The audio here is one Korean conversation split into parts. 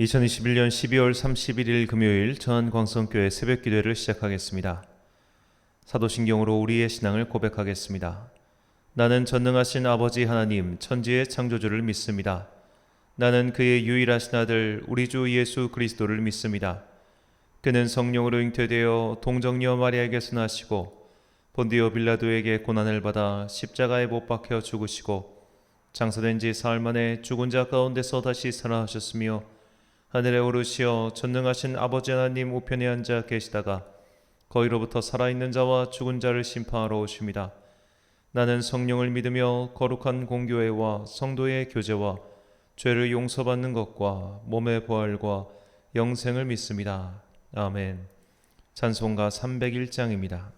2021년 12월 31일 금요일 전광성교회 새벽기도회를 시작하겠습니다. 사도신경으로 우리의 신앙을 고백하겠습니다. 나는 전능하신 아버지 하나님 천지의 창조주를 믿습니다. 나는 그의 유일하신 아들 우리 주 예수 그리스도를 믿습니다. 그는 성령으로 잉태되어 동정녀 마리아에게서 나시고 본디오 빌라도에게 고난을 받아 십자가에 못 박혀 죽으시고 장사된 지 사흘 만에 죽은 자 가운데서 다시 살아나셨으며 하늘에 오르시어 전능하신 아버지 하나님 우편에 앉아 계시다가 거기로부터 살아있는 자와 죽은 자를 심판하러 오십니다. 나는 성령을 믿으며 거룩한 공교회와 성도의 교제와 죄를 용서받는 것과 몸의 부활과 영생을 믿습니다. 아멘. 찬송가 301장입니다.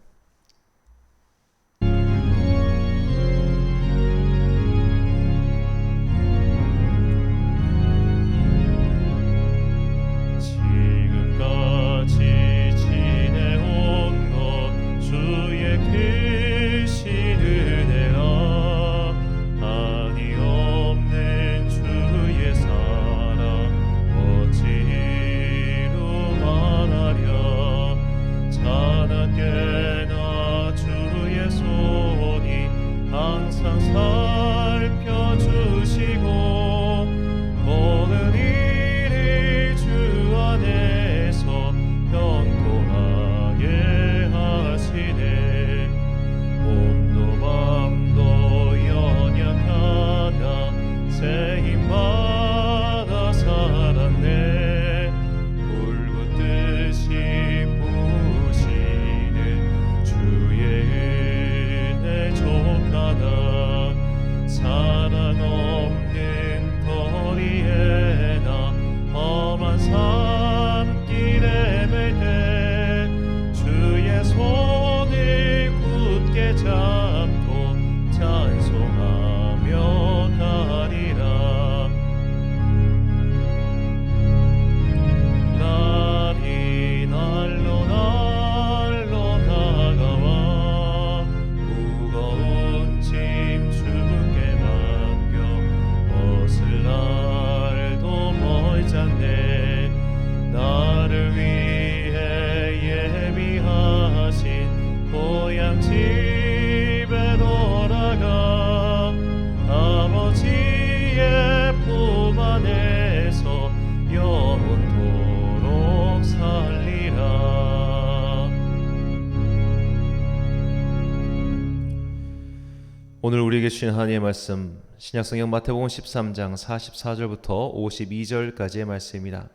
오늘 우리에게 주신 하나님의 말씀 신약성경 마태복음 13장 44절부터 52절까지의 말씀입니다.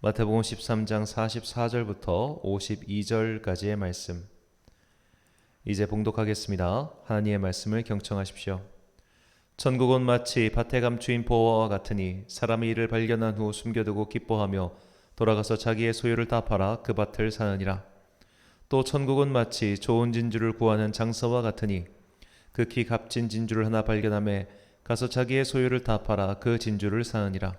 마태복음 13장 44절부터 52절까지의 말씀. 이제 봉독하겠습니다. 하나님의 말씀을 경청하십시오. 천국은 마치 밭에 감추인 보화와 같으니 사람이 이를 발견한 후 숨겨두고 기뻐하며 돌아가서 자기의 소유를 다 팔아 그 밭을 사느니라. 또 천국은 마치 좋은 진주를 구하는 장사와 같으니 극히 값진 진주를 하나 발견하매 가서 자기의 소유를 다 팔아 그 진주를 사느니라.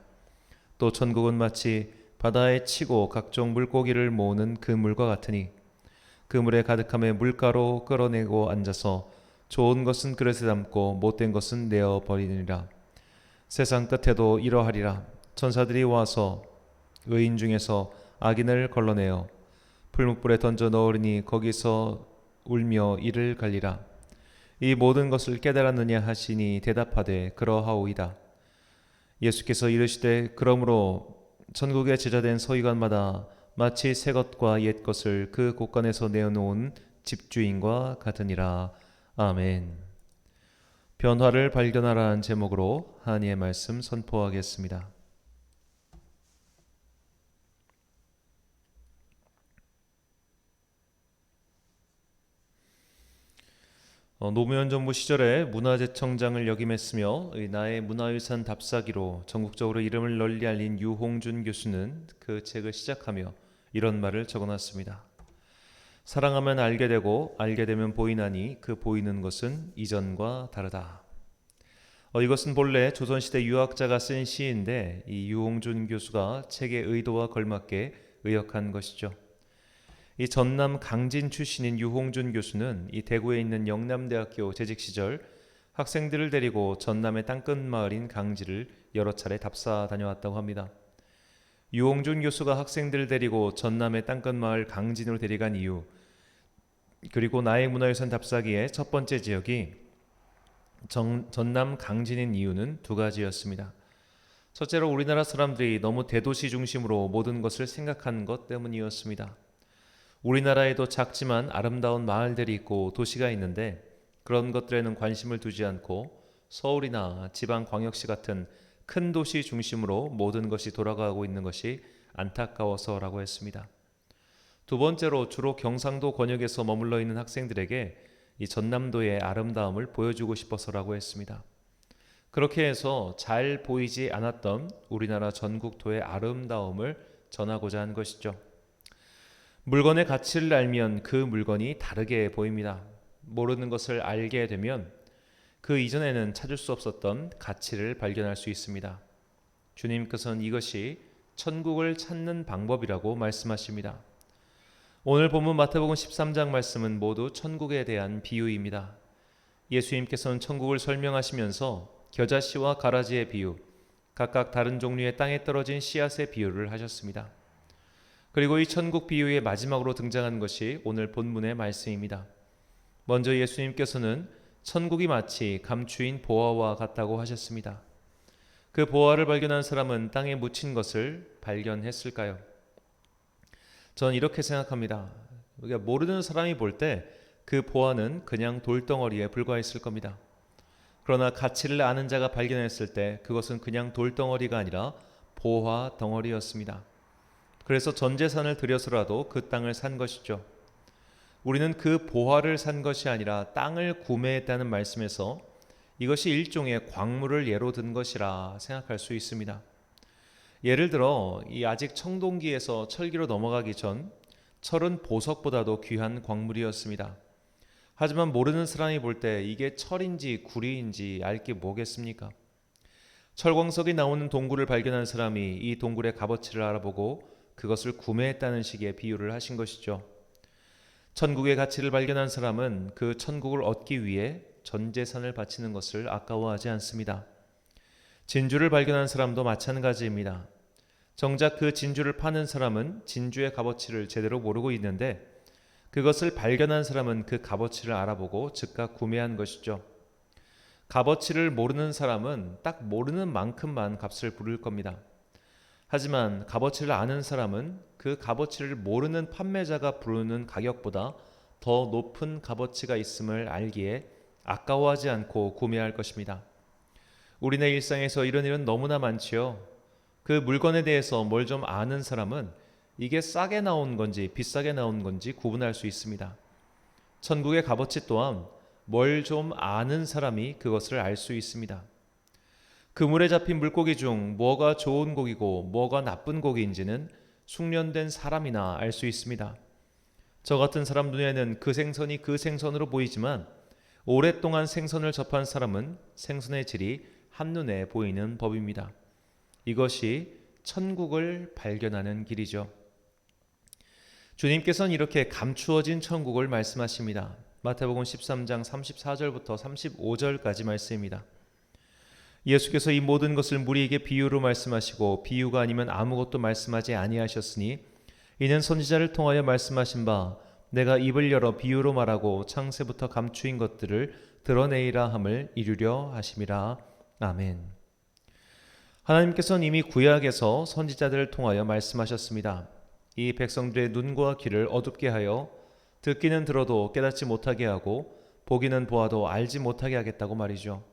또 천국은 마치 바다에 치고 각종 물고기를 모으는 그물과 같으니 그물에 가득함에 물가로 끌어내고 앉아서 좋은 것은 그릇에 담고 못된 것은 내어 버리느니라. 세상 끝에도 이러하리라. 천사들이 와서 의인 중에서 악인을 걸러내어 풀무불에 던져 넣으리니 거기서 울며 이를 갈리라. 이 모든 것을 깨달았느냐 하시니 대답하되 그러하오이다. 예수께서 이르시되 그러므로 천국에 제자된 서기관마다 마치 새 것과 옛 것을 그 곳간에서 내어놓은 집주인과 같으니라. 아멘. 변화를 발견하라는 제목으로 하나님의 말씀 선포하겠습니다. 노무현 정부 시절에 문화재청장을 역임했으며 나의 문화유산 답사기로 전국적으로 이름을 널리 알린 유홍준 교수는 그 책을 시작하며 이런 말을 적어놨습니다. 사랑하면 알게 되고 알게 되면 보이나니 그 보이는 것은 이전과 다르다. 이것은 본래 조선시대 유학자가 쓴 시인데 이 유홍준 교수가 책의 의도와 걸맞게 의역한 것이죠. 이 전남 강진 출신인 유홍준 교수는 이 대구에 있는 영남대학교 재직 시절 학생들을 데리고 전남의 땅끝 마을인 강지를 여러 차례 답사 다녀왔다고 합니다. 유홍준 교수가 학생들을 데리고 전남의 땅끝마을 강진으로 데려간 이유, 그리고 나의 문화유산 답사기의 첫 번째 지역이 전남 강진인 이유는 두 가지였습니다. 첫째로 우리나라 사람들이 너무 대도시 중심으로 모든 것을 생각한 것 때문이었습니다. 우리나라에도 작지만 아름다운 마을들이 있고 도시가 있는데 그런 것들에는 관심을 두지 않고 서울이나 지방광역시 같은 큰 도시 중심으로 모든 것이 돌아가고 있는 것이 안타까워서라고 했습니다. 두 번째로 주로 경상도 권역에서 머물러 있는 학생들에게 이 전남도의 아름다움을 보여주고 싶어서라고 했습니다. 그렇게 해서 잘 보이지 않았던 우리나라 전국토의 아름다움을 전하고자 한 것이죠. 물건의 가치를 알면 그 물건이 다르게 보입니다. 모르는 것을 알게 되면 그 이전에는 찾을 수 없었던 가치를 발견할 수 있습니다. 주님께서는 이것이 천국을 찾는 방법이라고 말씀하십니다. 오늘 본문 마태복음 13장 말씀은 모두 천국에 대한 비유입니다. 예수님께서는 천국을 설명하시면서 겨자씨와 가라지의 비유, 각각 다른 종류의 땅에 떨어진 씨앗의 비유를 하셨습니다. 그리고 이 천국 비유의 마지막으로 등장한 것이 오늘 본문의 말씀입니다. 먼저 예수님께서는 천국이 마치 감추인 보화와 같다고 하셨습니다. 그 보화를 발견한 사람은 땅에 묻힌 것을 발견했을까요? 저는 이렇게 생각합니다. 우리가 모르는 사람이 볼 때 그 보화는 그냥 돌덩어리에 불과했을 겁니다. 그러나 가치를 아는 자가 발견했을 때 그것은 그냥 돌덩어리가 아니라 보화 덩어리였습니다. 그래서 전 재산을 들여서라도 그 땅을 산 것이죠. 우리는 그 보화를 산 것이 아니라 땅을 구매했다는 말씀에서 이것이 일종의 광물을 예로 든 것이라 생각할 수 있습니다. 예를 들어 이 아직 청동기에서 철기로 넘어가기 전 철은 보석보다도 귀한 광물이었습니다. 하지만 모르는 사람이 볼 때 이게 철인지 구리인지 알 게 뭐겠습니까? 철광석이 나오는 동굴을 발견한 사람이 이 동굴의 값어치를 알아보고 그것을 구매했다는 식의 비유를 하신 것이죠. 천국의 가치를 발견한 사람은 그 천국을 얻기 위해 전 재산을 바치는 것을 아까워하지 않습니다. 진주를 발견한 사람도 마찬가지입니다. 정작 그 진주를 파는 사람은 진주의 값어치를 제대로 모르고 있는데 그것을 발견한 사람은 그 값어치를 알아보고 즉각 구매한 것이죠. 값어치를 모르는 사람은 딱 모르는 만큼만 값을 부를 겁니다. 하지만 값어치를 아는 사람은 그 값어치를 모르는 판매자가 부르는 가격보다 더 높은 값어치가 있음을 알기에 아까워하지 않고 구매할 것입니다. 우리네 일상에서 이런 일은 너무나 많지요. 그 물건에 대해서 뭘 좀 아는 사람은 이게 싸게 나온 건지 비싸게 나온 건지 구분할 수 있습니다. 천국의 값어치 또한 뭘 좀 아는 사람이 그것을 알 수 있습니다. 그물에 잡힌 물고기 중 뭐가 좋은 고기고 뭐가 나쁜 고기인지는 숙련된 사람이나 알 수 있습니다. 저 같은 사람 눈에는 그 생선이 그 생선으로 보이지만 오랫동안 생선을 접한 사람은 생선의 질이 한눈에 보이는 법입니다. 이것이 천국을 발견하는 길이죠. 주님께서는 이렇게 감추어진 천국을 말씀하십니다. 마태복음 13장 34절부터 35절까지 말씀입니다. 예수께서 이 모든 것을 무리에게 비유로 말씀하시고 비유가 아니면 아무것도 말씀하지 아니하셨으니 이는 선지자를 통하여 말씀하신 바 내가 입을 열어 비유로 말하고 창세부터 감추인 것들을 드러내리라 함을 이루려 하심이라. 아멘. 하나님께서는 이미 구약에서 선지자들을 통하여 말씀하셨습니다. 이 백성들의 눈과 귀를 어둡게 하여 듣기는 들어도 깨닫지 못하게 하고 보기는 보아도 알지 못하게 하겠다고 말이죠.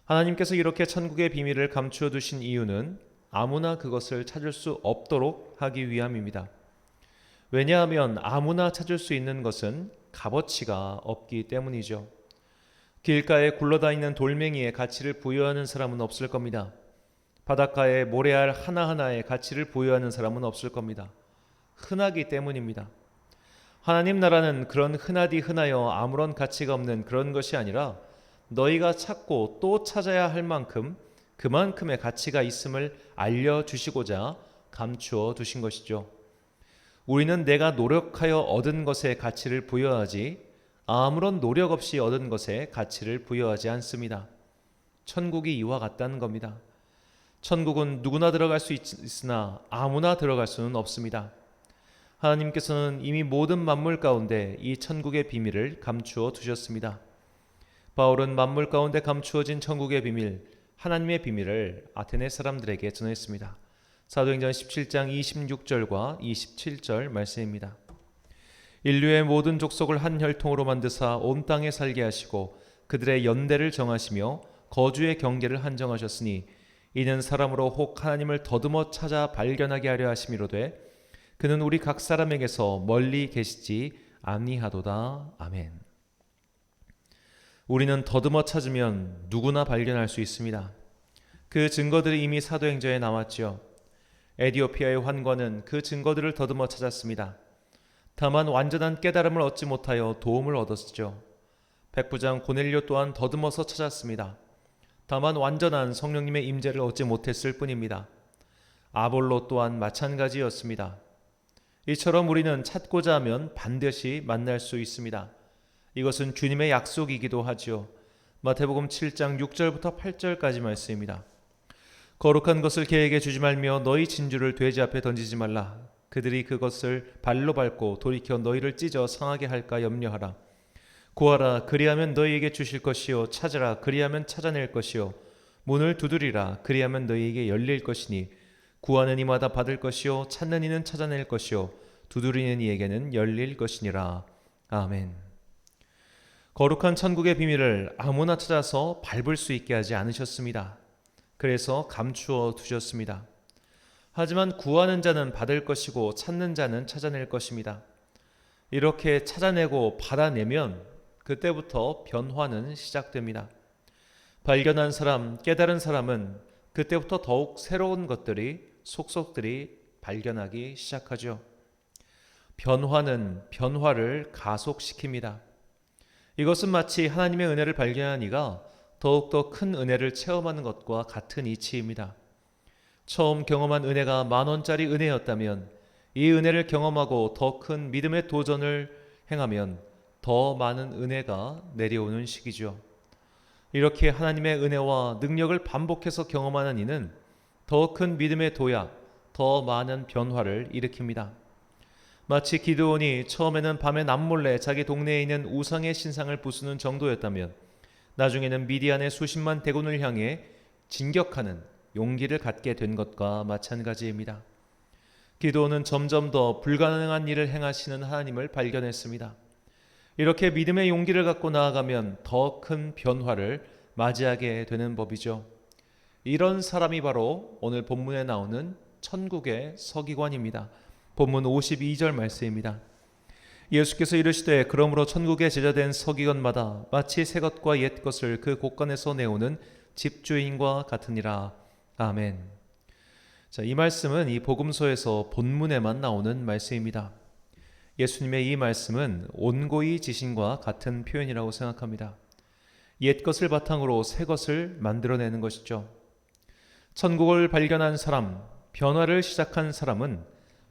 하나님께서 이렇게 천국의 비밀을 감추어 두신 이유는 아무나 그것을 찾을 수 없도록 하기 위함입니다. 왜냐하면 아무나 찾을 수 있는 것은 값어치가 없기 때문이죠. 길가에 굴러다니는 돌멩이에 가치를 부여하는 사람은 없을 겁니다. 바닷가에 모래알 하나하나에 가치를 부여하는 사람은 없을 겁니다. 흔하기 때문입니다. 하나님 나라는 그런 흔하디 흔하여 아무런 가치가 없는 그런 것이 아니라 너희가 찾고 또 찾아야 할 만큼 그만큼의 가치가 있음을 알려주시고자 감추어 두신 것이죠. 우리는 내가 노력하여 얻은 것에 가치를 부여하지 아무런 노력 없이 얻은 것에 가치를 부여하지 않습니다. 천국이 이와 같다는 겁니다. 천국은 누구나 들어갈 수 있으나 아무나 들어갈 수는 없습니다. 하나님께서는 이미 모든 만물 가운데 이 천국의 비밀을 감추어 두셨습니다. 바울은 만물 가운데 감추어진 천국의 비밀, 하나님의 비밀을 아테네 사람들에게 전했습니다. 사도행전 17장 26절과 27절 말씀입니다. 인류의 모든 족속을 한 혈통으로 만드사 온 땅에 살게 하시고 그들의 연대를 정하시며 거주의 경계를 한정하셨으니 이는 사람으로 혹 하나님을 더듬어 찾아 발견하게 하려 하심이로되 그는 우리 각 사람에게서 멀리 계시지 아니하도다. 아멘. 우리는 더듬어 찾으면 누구나 발견할 수 있습니다. 그 증거들이 이미 사도행전에 나왔지요. 에디오피아의 환관은 그 증거들을 더듬어 찾았습니다. 다만 완전한 깨달음을 얻지 못하여 도움을 얻었죠. 백부장 고넬료 또한 더듬어서 찾았습니다. 다만 완전한 성령님의 임재를 얻지 못했을 뿐입니다. 아볼로 또한 마찬가지였습니다. 이처럼 우리는 찾고자 하면 반드시 만날 수 있습니다. 이것은 주님의 약속이기도 하지요. 마태복음 7장 6절부터 8절까지 말씀입니다. 거룩한 것을 개에게 주지 말며 너희 진주를 돼지 앞에 던지지 말라. 그들이 그것을 발로 밟고 돌이켜 너희를 찢어 상하게 할까 염려하라. 구하라 그리하면 너희에게 주실 것이요 찾으라 그리하면 찾아낼 것이요 문을 두드리라 그리하면 너희에게 열릴 것이니 구하는 이마다 받을 것이요 찾는 이는 찾아낼 것이요 두드리는 이에게는 열릴 것이니라. 아멘. 거룩한 천국의 비밀을 아무나 찾아서 밟을 수 있게 하지 않으셨습니다. 그래서 감추어 두셨습니다. 하지만 구하는 자는 받을 것이고 찾는 자는 찾아낼 것입니다. 이렇게 찾아내고 받아내면 그때부터 변화는 시작됩니다. 발견한 사람, 깨달은 사람은 그때부터 더욱 새로운 것들이 속속들이 발견하기 시작하죠. 변화는 변화를 가속시킵니다. 이것은 마치 하나님의 은혜를 발견한 이가 더욱더 큰 은혜를 체험하는 것과 같은 이치입니다. 처음 경험한 은혜가 10,000원짜리 은혜였다면 이 은혜를 경험하고 더 큰 믿음의 도전을 행하면 더 많은 은혜가 내려오는 시기죠. 이렇게 하나님의 은혜와 능력을 반복해서 경험하는 이는 더 큰 믿음의 도약, 더 많은 변화를 일으킵니다. 마치 기드온이 처음에는 밤에 남몰래 자기 동네에 있는 우상의 신상을 부수는 정도였다면 나중에는 미디안의 수십만 대군을 향해 진격하는 용기를 갖게 된 것과 마찬가지입니다. 기드온은 점점 더 불가능한 일을 행하시는 하나님을 발견했습니다. 이렇게 믿음의 용기를 갖고 나아가면 더 큰 변화를 맞이하게 되는 법이죠. 이런 사람이 바로 오늘 본문에 나오는 천국의 서기관입니다. 본문 52절 말씀입니다. 예수께서 이르시되 그러므로 천국에 제자된 서기관마다 마치 새 것과 옛 것을 그 곳간에서 내오는 집주인과 같으니라. 아멘. 자, 이 말씀은 이 복음서에서 본문에만 나오는 말씀입니다. 예수님의 이 말씀은 온고이 지신과 같은 표현이라고 생각합니다. 옛 것을 바탕으로 새 것을 만들어내는 것이죠. 천국을 발견한 사람, 변화를 시작한 사람은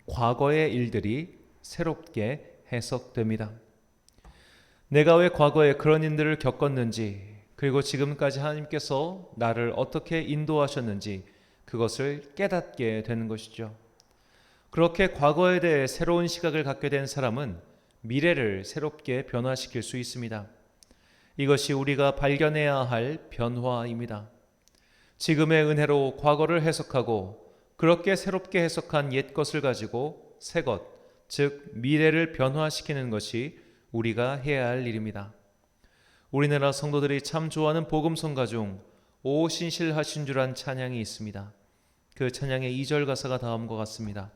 과거의 일들이 새롭게 해석됩니다. 내가 왜 과거에 그런 일들을 겪었는지, 그리고 지금까지 하나님께서 나를 어떻게 인도하셨는지 그것을 깨닫게 되는 것이죠. 그렇게 과거에 대해 새로운 시각을 갖게 된 사람은 미래를 새롭게 변화시킬 수 있습니다. 이것이 우리가 발견해야 할 변화입니다. 지금의 은혜로 과거를 해석하고 그렇게 새롭게 해석한 옛 것을 가지고 새 것, 즉 미래를 변화시키는 것이 우리가 해야 할 일입니다. 우리나라 성도들이 참 좋아하는 복음성가 중 오 신실하신 주란 찬양이 있습니다. 그 찬양의 2절 가사가 다음과 같습니다.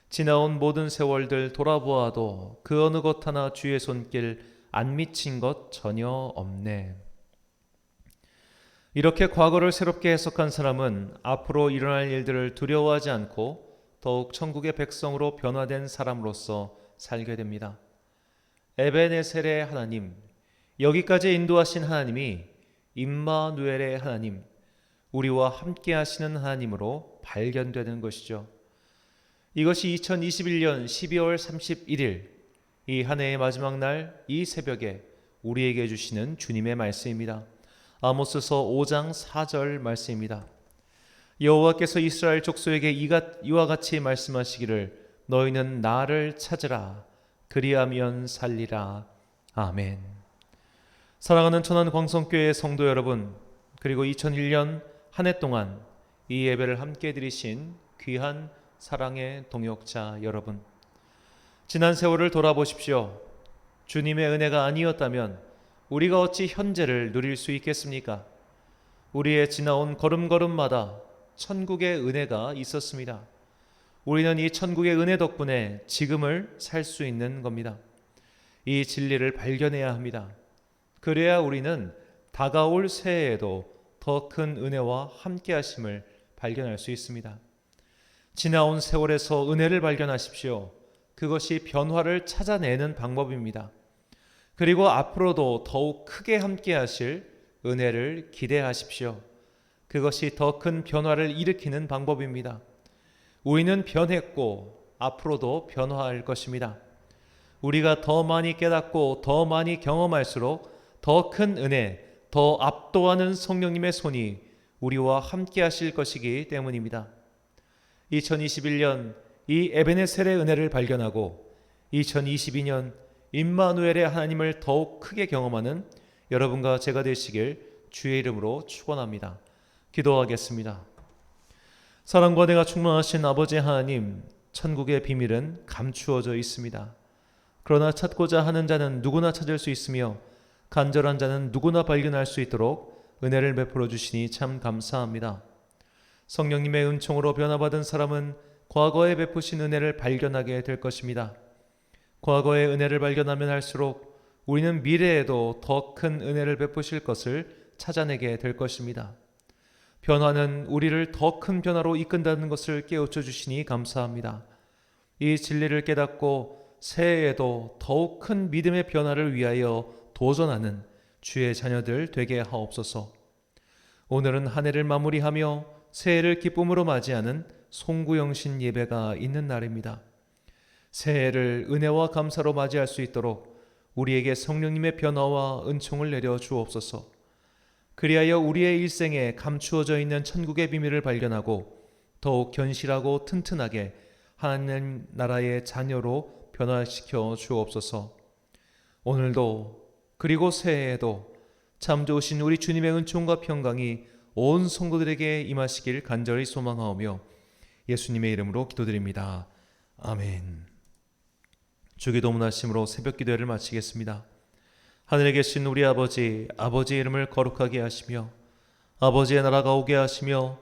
지나온 모든 세월들 돌아보아도 그 어느 것 하나 주의 손길 안 미친 것 전혀 없네. 이렇게 과거를 새롭게 해석한 사람은 앞으로 일어날 일들을 두려워하지 않고 더욱 천국의 백성으로 변화된 사람으로서 살게 됩니다. 에베네셀의 하나님, 여기까지 인도하신 하나님이 임마누엘의 하나님, 우리와 함께 하시는 하나님으로 발견되는 것이죠. 이것이 2021년 12월 31일 이 한 해의 마지막 날 이 새벽에 우리에게 주시는 주님의 말씀입니다. 아모스서 5장 4절 말씀입니다. 여호와께서 이스라엘 족속에게 이와 같이 말씀하시기를 너희는 나를 찾으라 그리하면 살리라. 아멘. 사랑하는 천안광성교회 성도 여러분, 그리고 2001년 한 해 동안 이 예배를 함께 드리신 귀한 사랑의 동역자 여러분, 지난 세월을 돌아보십시오. 주님의 은혜가 아니었다면 우리가 어찌 현재를 누릴 수 있겠습니까? 우리의 지나온 걸음걸음마다 천국의 은혜가 있었습니다. 우리는 이 천국의 은혜 덕분에 지금을 살 수 있는 겁니다. 이 진리를 발견해야 합니다. 그래야 우리는 다가올 새해에도 더 큰 은혜와 함께 하심을 발견할 수 있습니다. 지나온 세월에서 은혜를 발견하십시오. 그것이 변화를 찾아내는 방법입니다. 그리고 앞으로도 더욱 크게 함께 하실 은혜를 기대하십시오. 그것이 더 큰 변화를 일으키는 방법입니다. 우리는 변했고 앞으로도 변화할 것입니다. 우리가 더 많이 깨닫고 더 많이 경험할수록 더 큰 은혜, 더 압도하는 성령님의 손이 우리와 함께 하실 것이기 때문입니다. 2021년 이 에베네셀의 은혜를 발견하고 2022년 임마누엘의 하나님을 더욱 크게 경험하는 여러분과 제가 되시길 주의 이름으로 축원합니다. 기도하겠습니다. 사랑과 은혜가 충만하신 아버지 하나님, 천국의 비밀은 감추어져 있습니다. 그러나 찾고자 하는 자는 누구나 찾을 수 있으며 간절한 자는 누구나 발견할 수 있도록 은혜를 베풀어 주시니 참 감사합니다. 성령님의 은총으로 변화받은 사람은 과거에 베푸신 은혜를 발견하게 될 것입니다. 과거의 은혜를 발견하면 할수록 우리는 미래에도 더 큰 은혜를 베푸실 것을 찾아내게 될 것입니다. 변화는 우리를 더 큰 변화로 이끈다는 것을 깨우쳐 주시니 감사합니다. 이 진리를 깨닫고 새해에도 더욱 큰 믿음의 변화를 위하여 도전하는 주의 자녀들 되게 하옵소서. 오늘은 한 해를 마무리하며 새해를 기쁨으로 맞이하는 송구영신 예배가 있는 날입니다. 새해를 은혜와 감사로 맞이할 수 있도록 우리에게 성령님의 변화와 은총을 내려 주옵소서. 그리하여 우리의 일생에 감추어져 있는 천국의 비밀을 발견하고 더욱 견실하고 튼튼하게 하나님 나라의 자녀로 변화시켜 주옵소서. 오늘도 그리고 새해에도 참 좋으신 우리 주님의 은총과 평강이 온 성도들에게 임하시길 간절히 소망하오며 예수님의 이름으로 기도드립니다. 아멘. 주기도 문하심으로 새벽 기도회를 마치겠습니다. 하늘에 계신 우리 아버지, 아버지의 이름을 거룩하게 하시며 아버지의 나라가 오게 하시며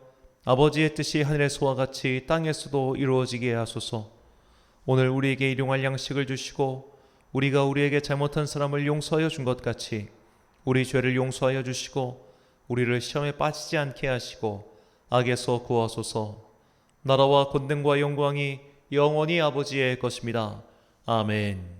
아버지의 뜻이 하늘에서와 같이 땅에서도 이루어지게 하소서. 오늘 우리에게 일용할 양식을 주시고 우리가 우리에게 잘못한 사람을 용서하여 준 것 같이 우리 죄를 용서하여 주시고 우리를 시험에 빠지지 않게 하시고 악에서 구하소서. 나라와 권능과 영광이 영원히 아버지의 것입니다. 아멘.